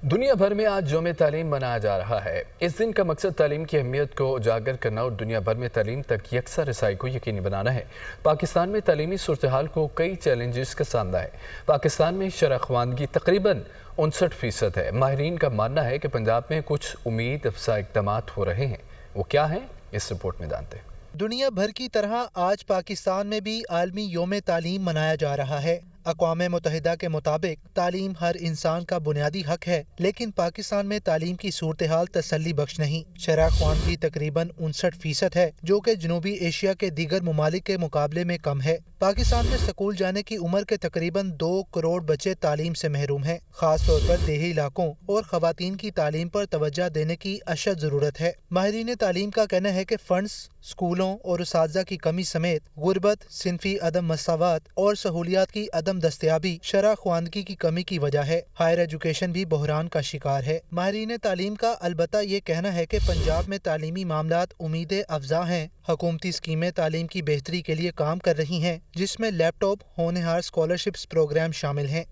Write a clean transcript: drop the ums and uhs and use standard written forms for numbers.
दुनिया भर में आज यौम तालीम मनाया जा रहा है। इस दिन का मकसद तालीम की अहमियत को उजागर करना और दुनिया भर में तालीम तक यकसा रसाई को यकीनी बनाना है। पाकिस्तान में तालीमी सूरत हाल को कई चैलेंजेस का सामना है। पाकिस्तान में शरह ख्वानगी तकरीबन 59% है। माहिरीन का मानना है कि पंजाब में कुछ उम्मीद अफजा इक़दाम हो रहे हैं। वो क्या हैं, इस रिपोर्ट में जानते हैं। दुनिया भर की तरह आज पाकिस्तान में भी आलमी यौम तालीम मनाया जा रहा है। अक़वाम मुत्तहिदा के मुताबिक तालीम हर इंसान का बुनियादी हक है, लेकिन पाकिस्तान में तालीम की सूरत हाल तसल्ली बख्श नहीं। शरह ख्वानगी तकरीबन 59% है, जो कि जनूबी एशिया के दीगर ममालिक के मुकाबले में कम है। पाकिस्तान में स्कूल जाने की उम्र के तकरीबन 2 करोड़ बच्चे तालीम से महरूम हैं। खास तौर पर देही इलाकों और खवातीन की तालीम पर तवज्जो देने की अशद जरूरत है। माहिरीन तालीम का कहना है कि फंड्स, स्कूलों और उसातिज़ा की कमी समेत गुर्बत, सिनफी अदम मसावत और सहूलियात की अदम दस्तयाबी शरह ख्वानगी की कमी की वजह है। हायर एजुकेशन भी बहरान का शिकार है। माहिरीन तालीम का अलबत्ता ये कहना है कि पंजाब में तालीमी मामलात उम्मीद अफजा हैं। हुकूमती स्कीमें तालीम की बेहतरी के लिए काम कर रही हैं, जिसमें लैपटॉप, होनहार स्कॉलरशिप्स प्रोग्राम शामिल हैं।